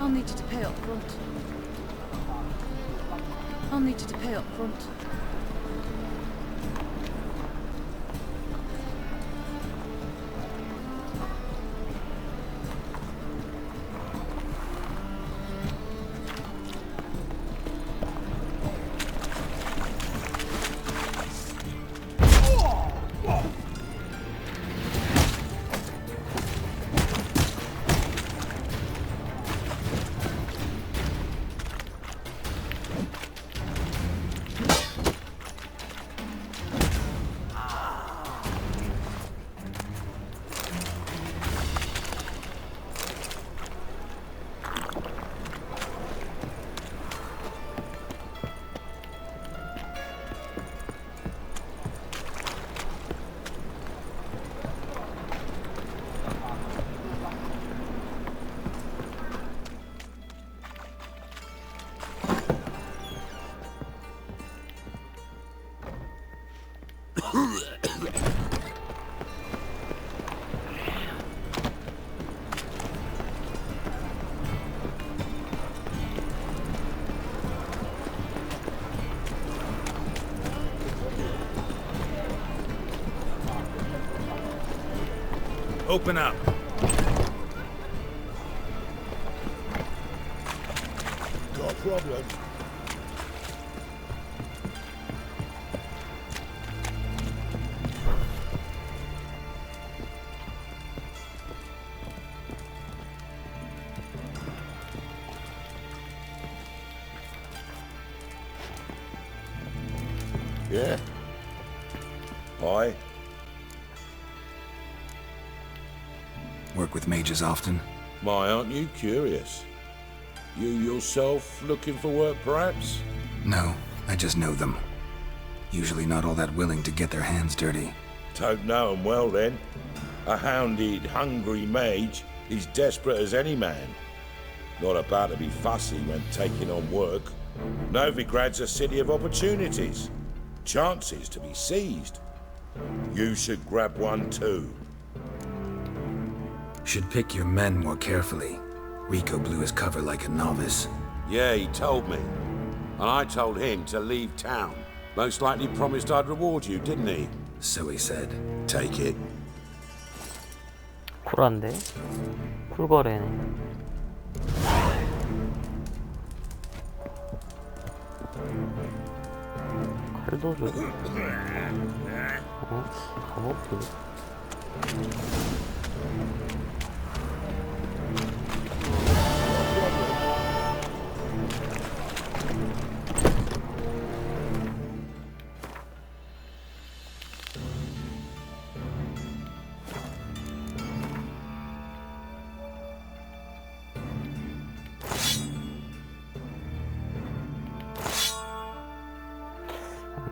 I'll need you to pay up front. I'll need you to pay up front. Open up. Got a problem. Yeah. Hi. Work with mages often? My, aren't you curious? You yourself looking for work, perhaps? No, I just know them. Usually not all that willing to get their hands dirty. Don't know 'em well, then. A hounded, hungry mage is desperate as any man. Not about to be fussy when taking on work. Novigrad's a city of opportunities. Chances to be seized. You should grab one too. Should pick your men more carefully. Rico blew his cover like a novice. Yeah, he told me. And I told him to leave town. Most likely promised I'd reward you, didn't he? So he said. Take it. 쿨한데? 쿨거래네. 칼도 줘. 갑옷?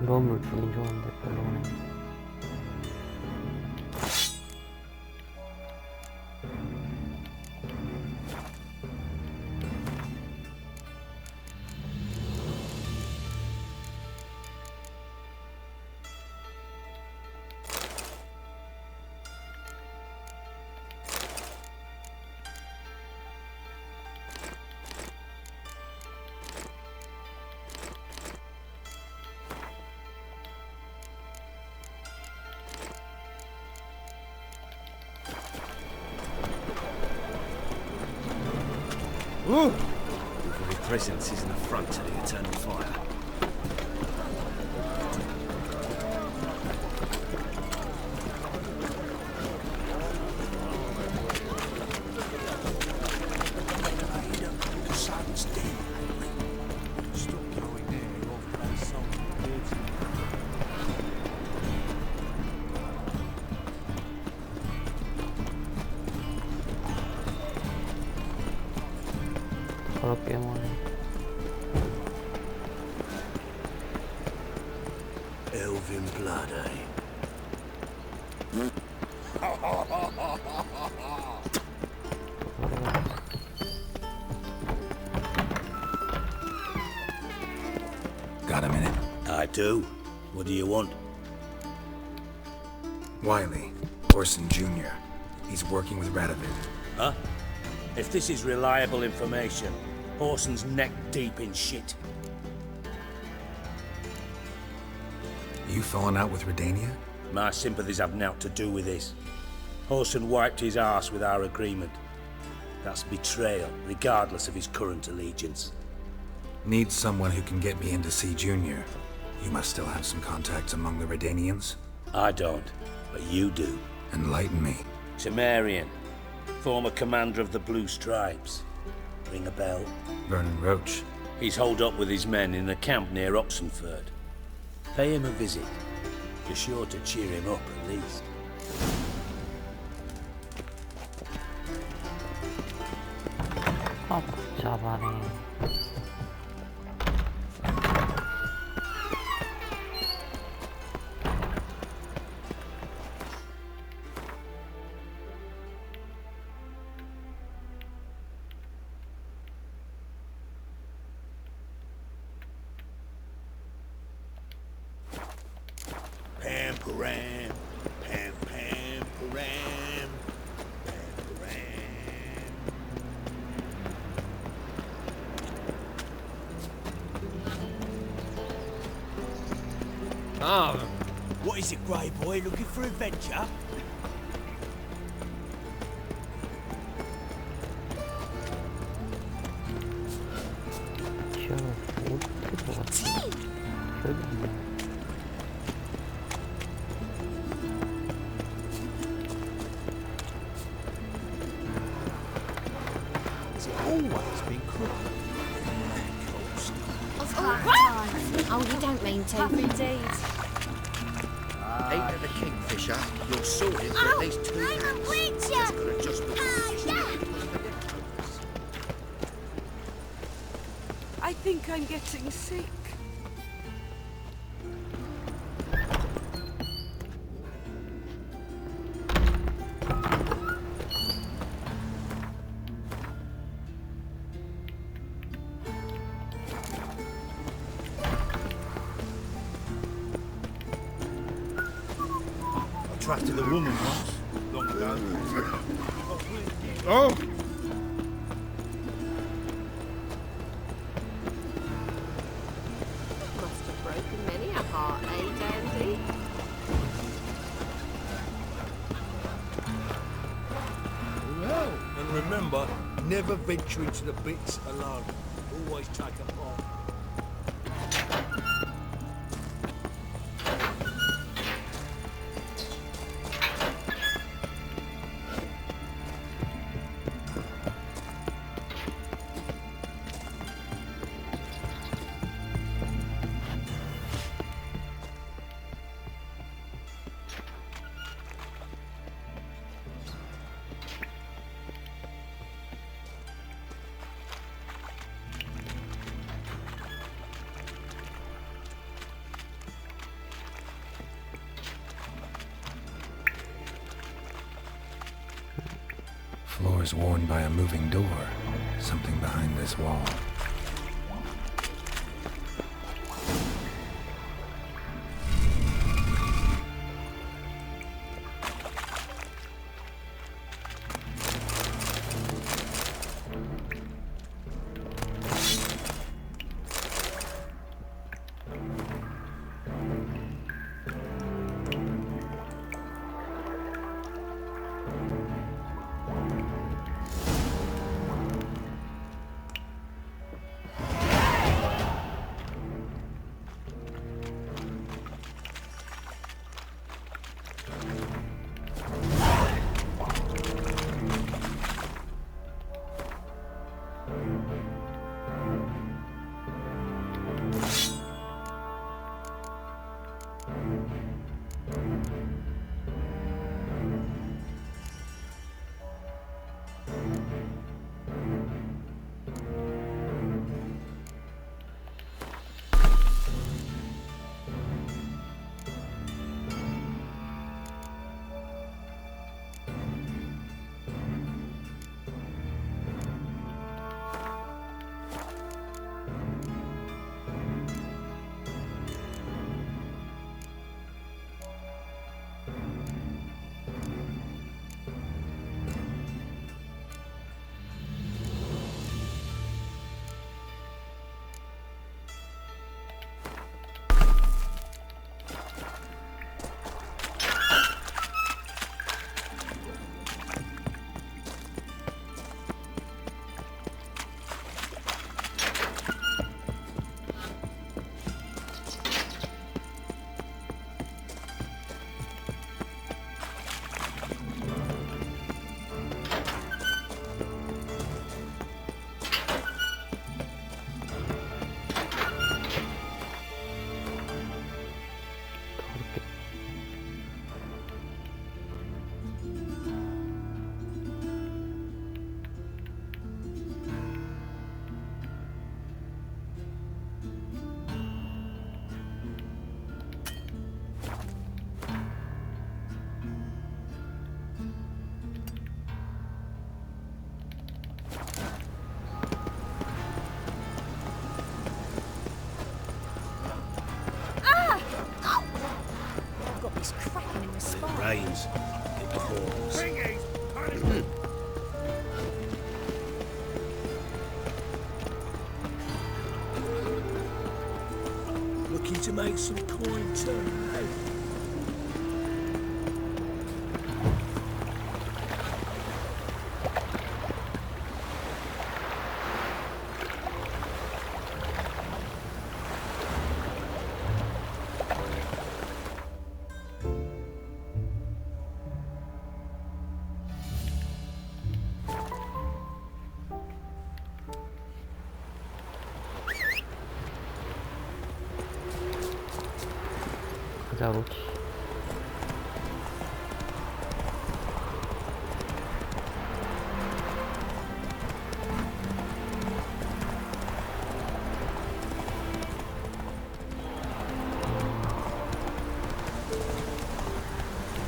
럼을 주긴 좋은데 별로네. Your very presence is an affront to the eternal fire. 더럽게 뭐네. Elven blood, eh? Got a minute? I do. What do you want? Wiley, Orson Jr. He's working with Radovid. Huh? If this is reliable information, Orson's neck deep in shit. You falling out with Redania? My sympathies have naught to do with this. Orson wiped his arse with our agreement. That's betrayal, regardless of his current allegiance. Need someone who can get me in to see Junior. You must still have some contacts among the Redanians? I don't, but you do. Enlighten me. Cimmerian, former commander of the Blue Stripes. Ring a bell? Vernon Roach. He's holed up with his men in a camp near Oxenford. Pay him a visit. You're sure to cheer him up, at least. 아, 복잡하네. Pam param, pam pam param, pam param. Ah, What is it, Grey Boy? Looking for adventure? 치아가 어떻게 들어갔지? 기억이 안 나. Has it always been crooked? Oh, you don't mean to. Happy days. ain't the Kingfisher. You're sorted for at least 2 I'm a pounds. witcher. Just gotta adjust the I think I'm getting sick. I trusted a woman once, long ago. Oh! Must have broken many a heart, eh, Dandy? Well, and remember, never venture into the bits alone. Always take a pot. Floors worn by a moving door. Something behind this wall. to make some coin turn, eh? 가자, 로치.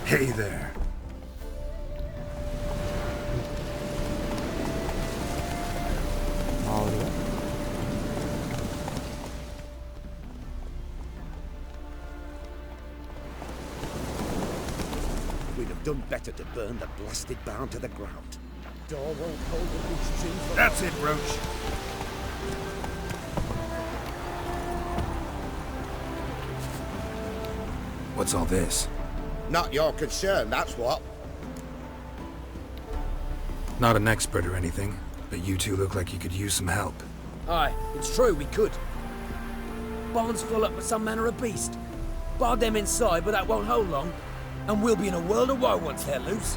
Hey there. 마을이야? We'd have done better to burn the blasted barn to the ground. Door won't hold the Wicho3 for... That's it, Roach. What's all this? Not your concern, that's what. Not an expert or anything, but you two look like you could use some help. Aye, it's true, we could. Barn's full up with some manner of beast. Bar them inside, but that won't hold long. And we'll be in a world of woe once they're loose.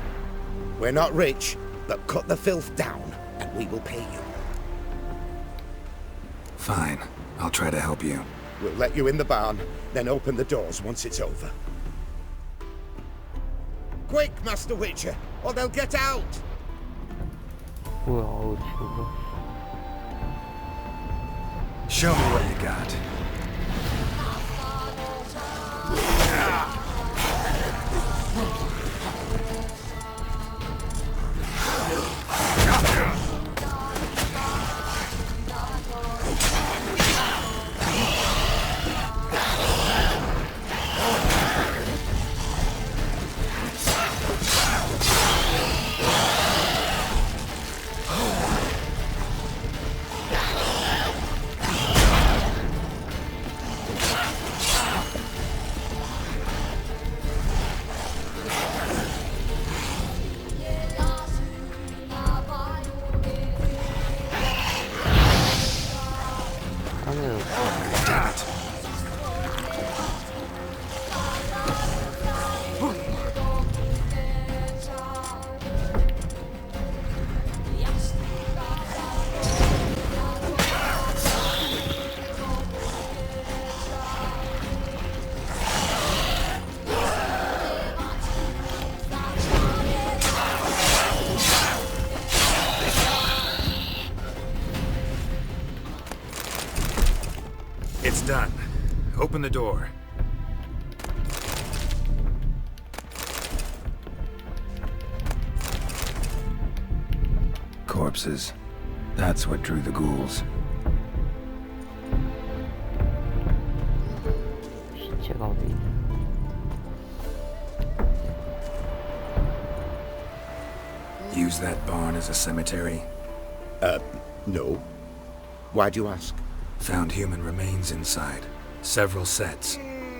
We're not rich, but cut the filth down, and we will pay you. Fine. I'll try to help you. We'll let you in the barn, then open the doors once it's over. Quick, Master Witcher, or they'll get out! 뭐야, 어우, 지금. Show me what you got. Damn it. It's done. Open the door. Corpses. That's what drew the ghouls. 시체가 어디 있냐? Use that barn as a cemetery. No. Why'd you ask? Found human remains inside. Several sets.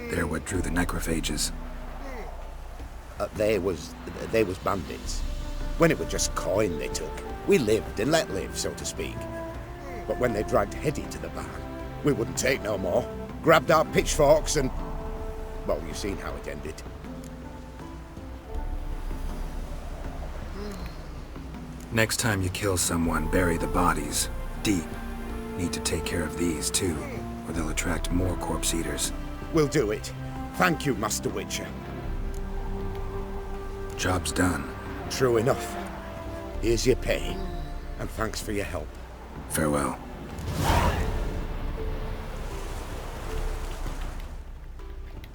They're what drew the necrophages. They was bandits. When it was just coin they took, we lived and let live, so to speak. But when they dragged Hetty to the barn, we wouldn't take no more. Grabbed our pitchforks and... well, you've seen how it ended. Next time you kill someone, bury the bodies. Deep. Need to take care of these, too, or they'll attract more corpse eaters. We'll do it. Thank you, Master Witcher. Job's done. True enough. Here's your pay, and thanks for your help. Farewell.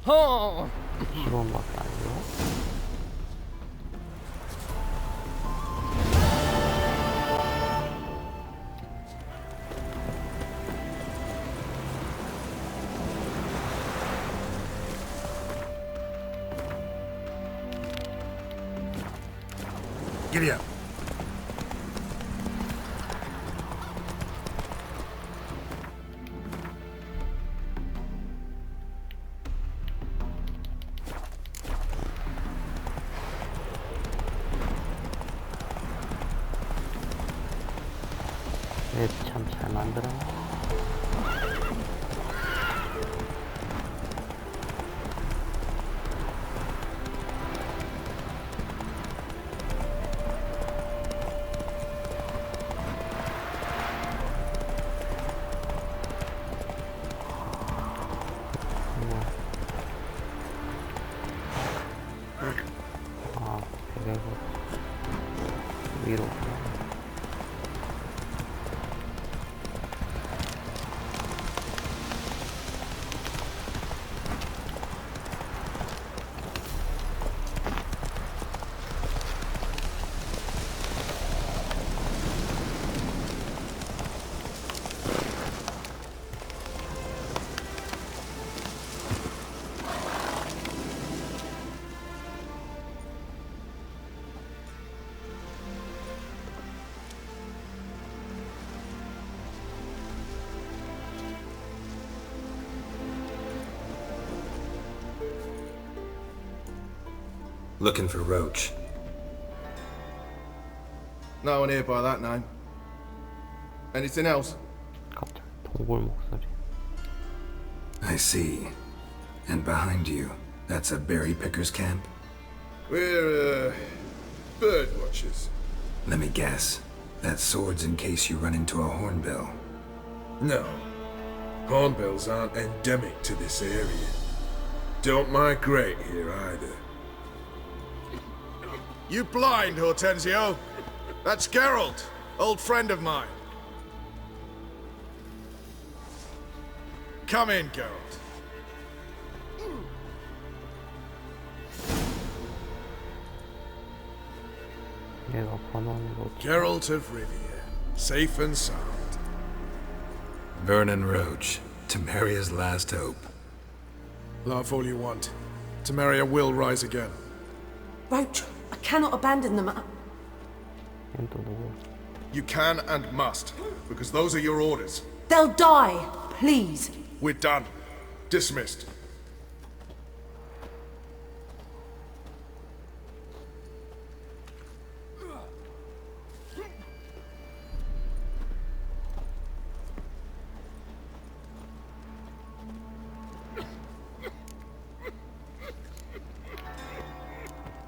허! 10원밖에 안 줘? Giddy up. 참 잘 만들어. 위로. Looking for Roach. No one here by that name. Anything else? 갑자기 동굴 목소리. I see. And behind you, that's a berry picker's camp? We're, bird watchers. Let me guess. That's swords in case you run into a hornbill. No. Hornbills aren't endemic to this area. Don't migrate here either. You blind, Hortensio? That's Geralt, old friend of mine. Come in, Geralt. 얘가 버논로치. Geralt of Rivia, safe and sound. Vernon Roach, Temeria's last hope. Laugh all you want. Temeria will rise again. Roach, I cannot abandon them. 얘는 또 누구? You can and must, because those are your orders. They'll die, please. We're done. Dismissed.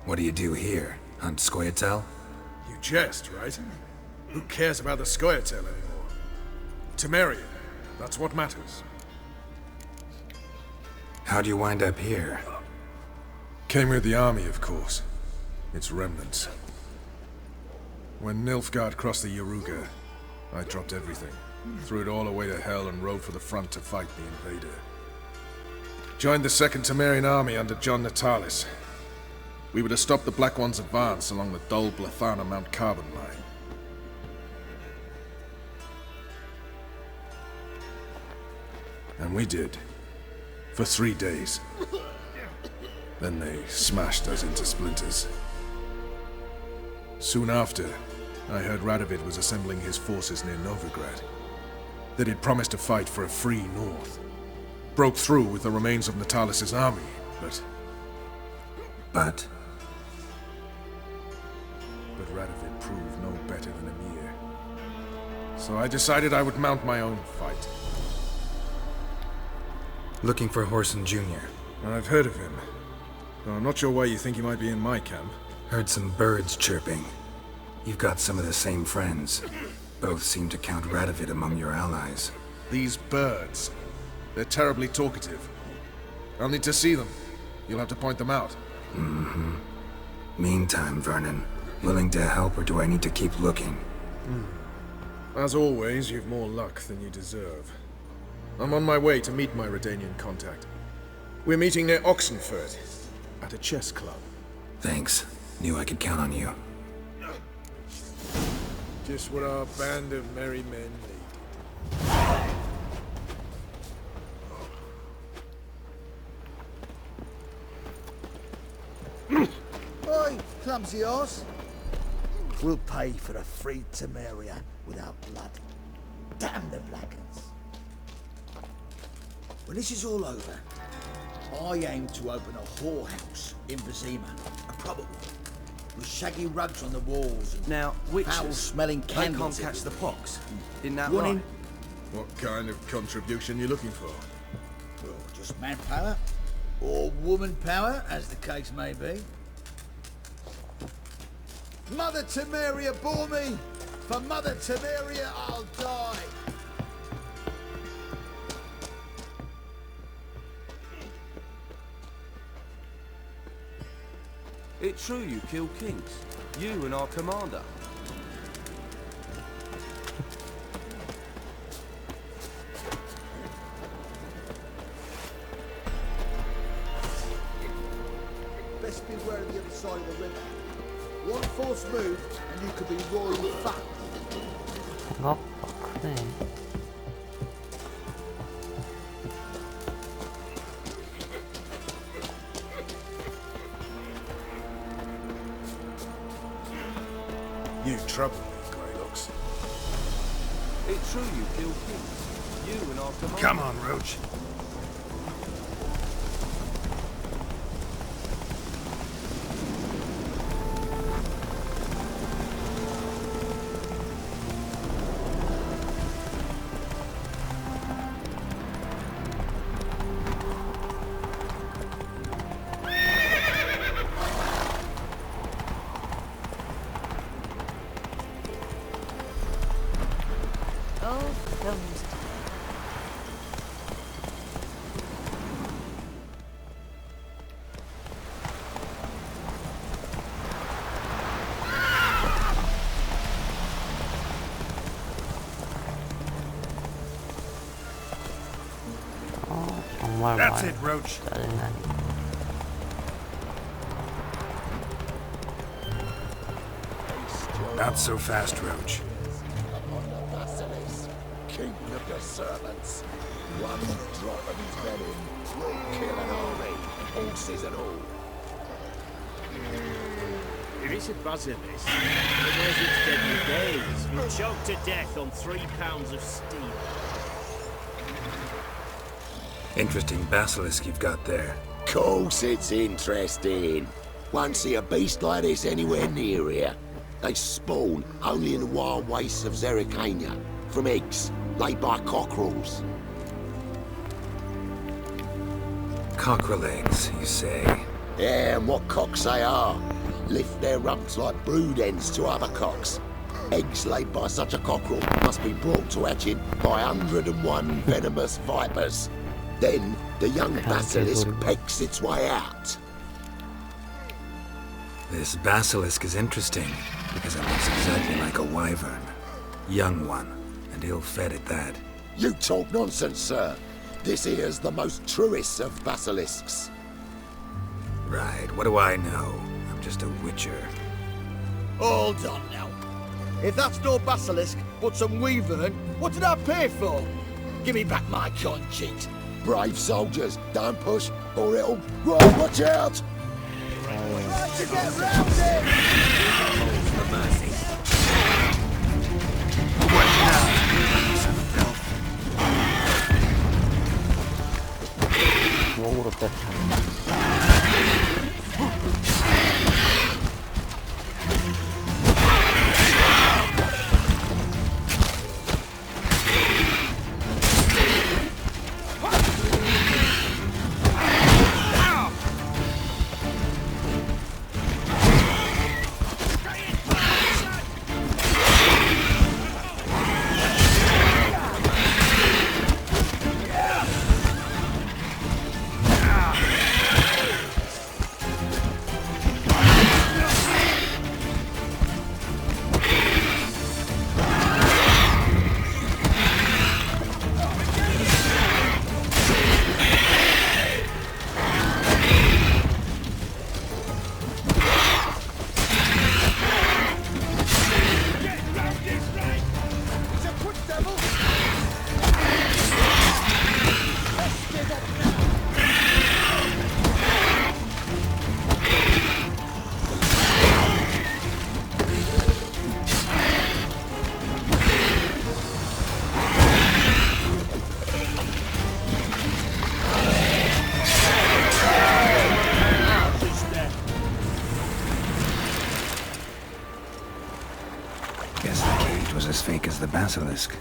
What do you do here? Hunt Scoia'tael? You jest, right? Who cares about the Scoia'tael anymore? Temeria, that's what matters. How'd you wind up here? Came with the army, of course. Its remnants. When Nilfgaard crossed the Yaruga, I dropped everything. Threw it all away to hell and rode for the front to fight the invader. Joined the Second Temerian Army under John Natalis. We were to stop the Black One's advance along the Dol Blathana Mount Carbon line. And we did. For 3 days. Then they smashed us into splinters. Soon after, I heard Radovid was assembling his forces near Novigrad. That he'd promised to fight for a free North. Broke through with the remains of Natalis' army, but But Radovid proved no better than Emir. So I decided I would mount my own fight. looking for Whoreson Jr. I've heard of him. Though I'm not sure why you think he might be in my camp. Heard some birds chirping. You've got some of the same friends. Both seem to count Radovid among your allies. These birds. They're terribly talkative. I'll need to see them. You'll have to point them out. Mm-hmm. Meantime, Vernon, willing to help, or do I need to keep looking? As always, you've more luck than you deserve. I'm on my way to meet my Redanian contact. We're meeting near Oxenford, at a chess club. Thanks. Knew I could count on you. Just what our band of merry men needed. Oi, clumsy horse. We'll pay for the free Temeria without blood. Damn the blackens. When this is all over, I aim to open a whorehouse in Vizima, a proper one. with shaggy rugs on the walls and Now, witches, foul-smelling they candles can't catch the everywhere. pox. Isn't that Warning. right? What kind of contribution you looking for? Well, just manpower, or woman power, as the case may be. Mother Temeria bore me! For Mother Temeria, I'll die! It's true you kill kings. You and our commander. Best beware of the other side of the river. One false move, and you could be royally fucked. 생각보다 크네. You trouble me, Greylocks. It's true you kill kings. You and our commander. Come on, Roach. Oh, films. 정말 That's 말 it, Roach. 짜증나니. Not so fast, Roach. Upon the Basilisk, king of the servants. One drop of his venom will kill an army, horses and all. If it's a basilisk, it knows its deadly days. We're choked to death on 3 pounds of steel. Interesting basilisk you've got there. Course it's interesting. Won't see a beast like this anywhere near here. They spawn only in the wild wastes of Zerrikania, from eggs laid by cockerels. Cockerel eggs, you say? Yeah, and what cocks they are. Lift their rumps like brood hens to other cocks. Eggs laid by such a cockerel must be brought to hatching by 101 venomous vipers. Then the young basilisk pecks its way out. This basilisk is interesting, because it looks exactly like a wyvern. Young one, and ill-fed at that. You talk nonsense, sir. This here's the most truest of basilisks. Right, what do I know? I'm just a witcher. Hold on now. If that's no basilisk, but some wyvern, what did I pay for? Give me back my cotton cheeks. Brave soldiers, don't push, or it'll... Right, watch out! Right to get round it! For mercy. 목으로 뺐다. fake as the basilisk.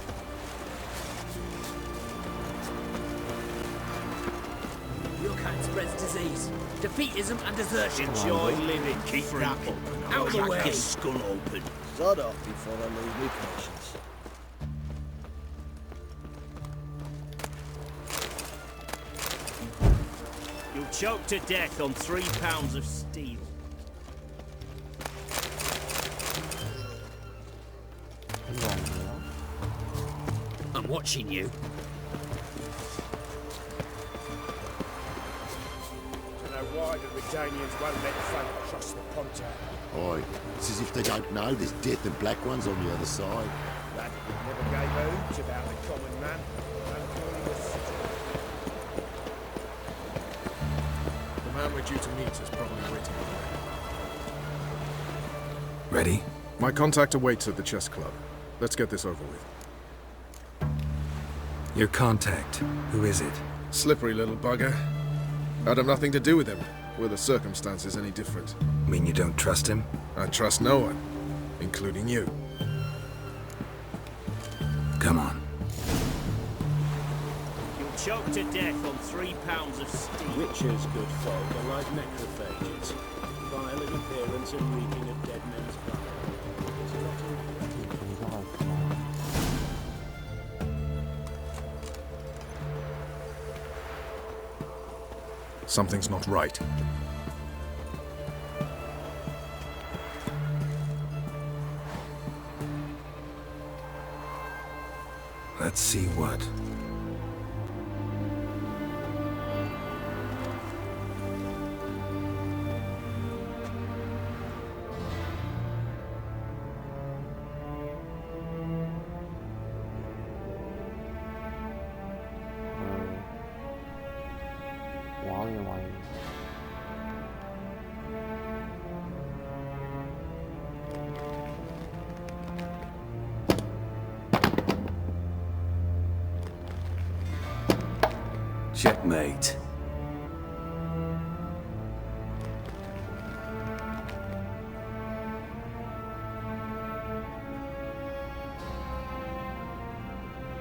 Your kind spreads disease, defeatism and desertion. Enjoy living, keep that up. Out of the way. Your skull open. Sod off before I lose my patience. You'll choke to death on 3 pounds of steel. I'm watching you. Don't know why the Redanians won't let folk cross the Ponto. Oi, it's as if they don't know there's death and black ones on the other side. That never gave a hoot about the common man. The man we're due to meet is probably waiting. Ready? My contact awaits at the chess club. Let's get this over with. Your contact. Who is it? Slippery little bugger. I'd have nothing to do with him, were the circumstances any different. Mean you don't trust him? I trust no one, including you. Come on. You'll choke to death on 3 pounds of steel. Witchers, good folk, are like necrophages. Vile in appearance and reeking of dead men's blood. Something's not right. Let's see what. Checkmate.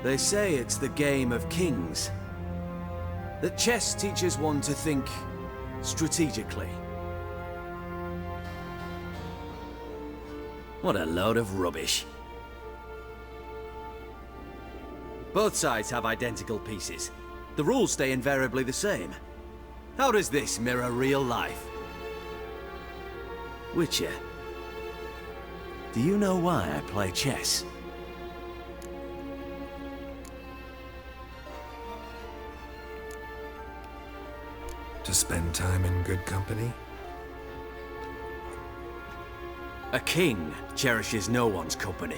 They say it's the game of kings. That chess teaches one to think strategically. What a load of rubbish. Both sides have identical pieces. The rules stay invariably the same. How does this mirror real life? Witcher, do you know why I play chess? To spend time in good company? A king cherishes no one's company.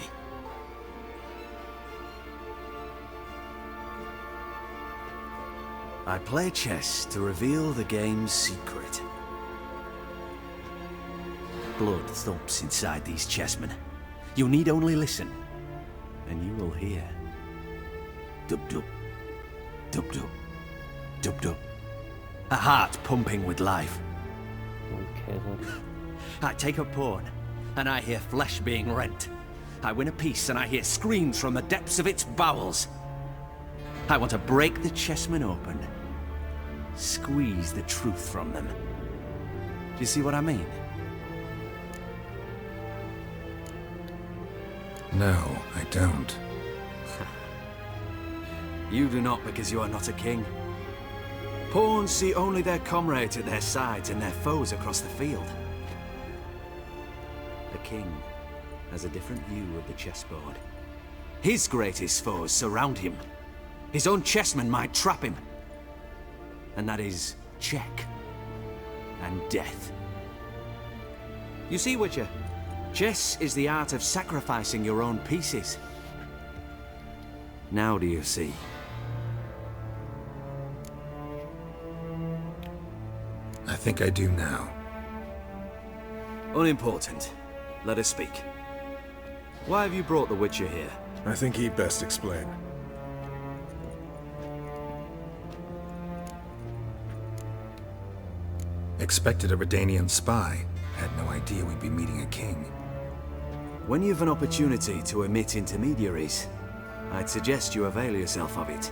I play chess to reveal the game's secret. Blood thumps inside these chessmen. You need only listen, and you will hear. Dub-dub, dub-dub, dub-dub. A heart pumping with life. I take a pawn, and I hear flesh being rent. I win a piece, and I hear screams from the depths of its bowels. I want to break the chessmen open. Squeeze the truth from them. Do you see what I mean? No, I don't. You do not because you are not a king. Pawns see only their comrades at their sides and their foes across the field. A king has a different view of the chessboard. His greatest foes surround him. His own chessmen might trap him. And that is check and death. You see, Witcher, chess is the art of sacrificing your own pieces. Now do you see? I think I do now. Unimportant. Let us speak. Why have you brought the Witcher here? I think he'd best explain. Expected a Redanian spy. Had no idea we'd be meeting a king. When you've an opportunity to omit intermediaries, I'd suggest you avail yourself of it.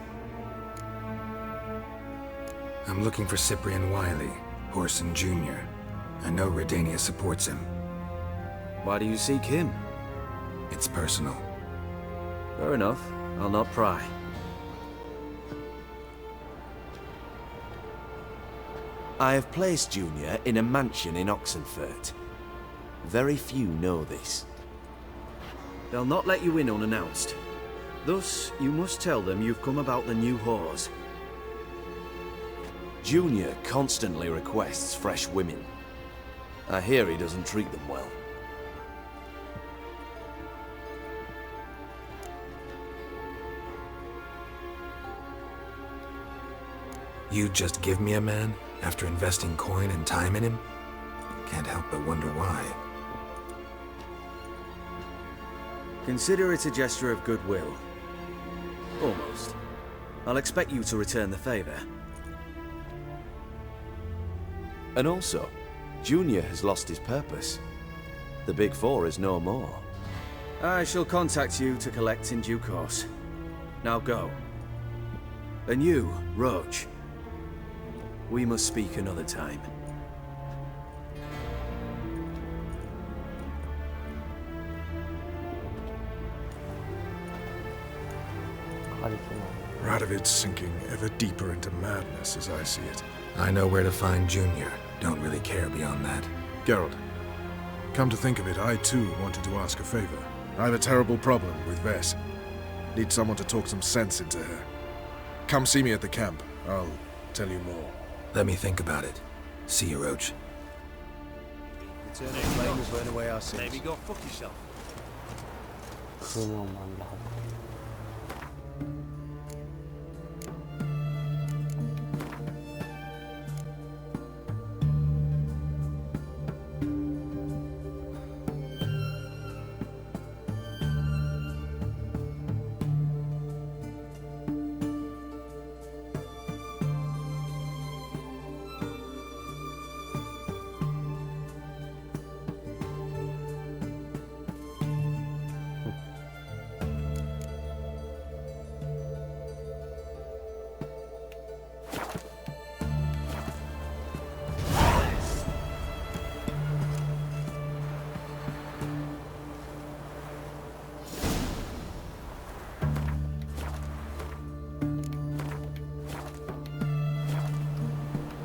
I'm looking for Cyprian Wiley, Orson Jr. I know Redania supports him. Why do you seek him? It's personal. Fair enough. I'll not pry. I have placed Junior in a mansion in Oxenfurt. Very few know this. They'll not let you in unannounced. Thus, you must tell them you've come about the new whores. Junior constantly requests fresh women. I hear he doesn't treat them well. You just give me a man after investing coin and time in him? Can't help but wonder why. Consider it a gesture of goodwill. Almost. I'll expect you to return the favor. And also, Junior has lost his purpose. The Big Four is no more. I shall contact you to collect in due course. Now go. And you, Roach. We must speak another time. Radovid's sinking ever deeper into madness as I see it. I know where to find Junior. Don't really care beyond that. Geralt, come to think of it, I too wanted to ask a favor. I have a terrible problem with Vess. Need someone to talk some sense into her. Come see me at the camp. I'll tell you more. Let me think about it. See you, Roach. Return to flame will burn away our sins. Maybe go fuck yourself. 그만 만나고